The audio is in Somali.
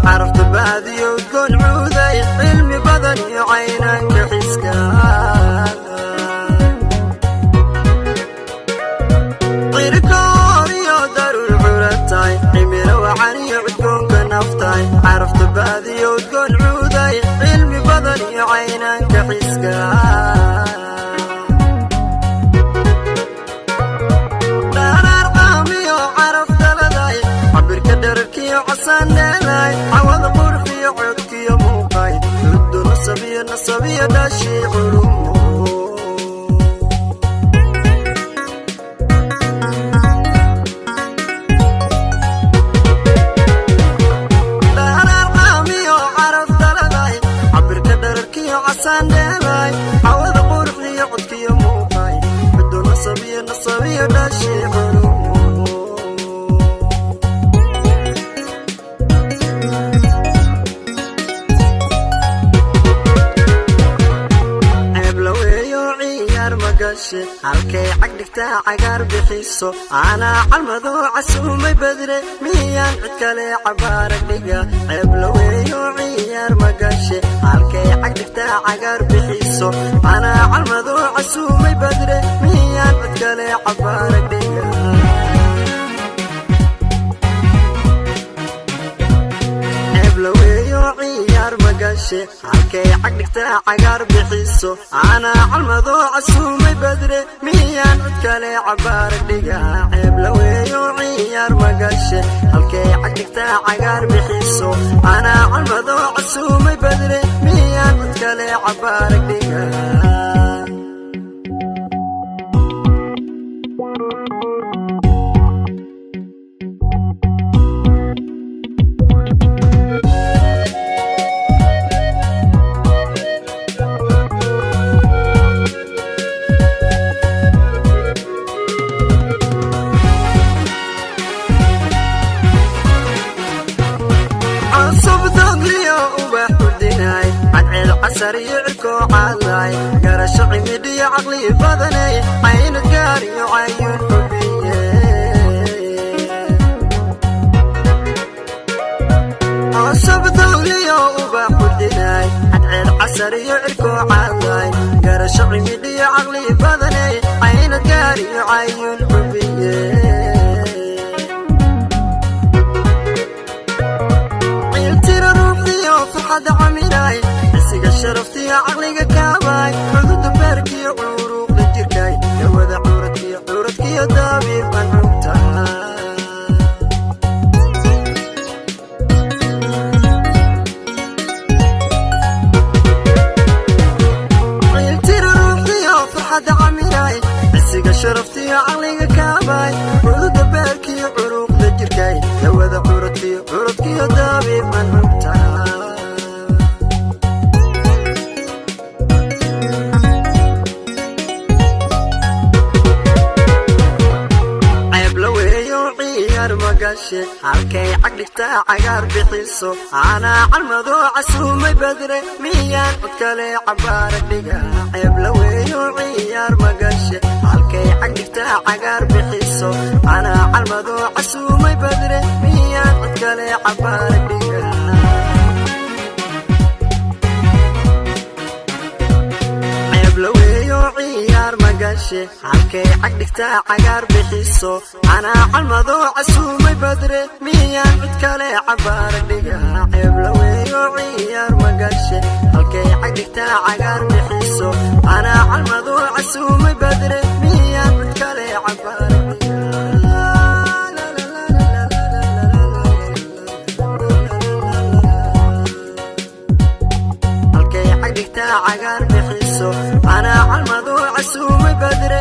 عرفت بعدي وتكون عودي علمي بدني عينك حسكا طير كوري ودار العرتاي عمير وعري وتكون كنفتاي عرفت بعدي وتكون عودي علمي بدني عينك حسكا عوض قرفي عودك يا موقاي ردو نصبية داشي علوم لا الارقامي وعرف دلداي عبر كدرك يا عسان دلاي عوض قرفي عودك يا موقاي ردو نصبية داشي علوم halkay cagdhigta cagaar bixiso ana calmado casumay badre miyaan cid kale cabaar dhiga ceeb la weeyo ciyaar magashe halkay cagdhigta cagaar bixiso ana calmado casumay badre miyaan cid kale cabaar dhiga ceeb la weeyo ciyaar magashe halkay cagdhigta cagaar bixiso ana calmado casumay badre miyaan cid kale cabaar dhiga ceeb la weeyo ciyaar magashe halkay cagdhigta cagaar bixiso ana calmado casumay badre miyaan cid kale cabaar dhiga سريعكو عالي قرش عمدي عقلي بدني عين قاري وعين حبيه عصب دولي وبحدناي عدعيل عسريعكو عالي قرش عمدي عقلي بدني عين قاري وعين حبيه عيلتي روحي وفرحة عميناي شرفتي عقلك كاباي حدود باركي عروق لجركاي يا وذا عورتك يا دابيب منعوتا عيلتي روحي وفرحة عميناي عسيق شرفتي عقلك كاباي حدود باركي عروق لجركاي يا وذا عورتك يا دابيب منعوتا halkay cagdhigta cagaar bixiso ana calmado casumay badre miyaan cid kale cabaar dhiga ceeb la weeyo ciyaar magashe halkay cagdhigta cagaar bixiso ana calmado casumay badre miyaan cid kale cabaar dhiga ceeb la weeyo ciyaar magashe halkay cagdhigta cagaar bixiso ana calmado casumay badre miyaan cid kale cabaar dhiga ceeb la weeyo ciyaar magashe halkay cagdhigta cagaar bixiso ana calmado casumay badre miyaan cid kale cabaar halkay cagdhigta cagaar bixiso ana calmado casumay badre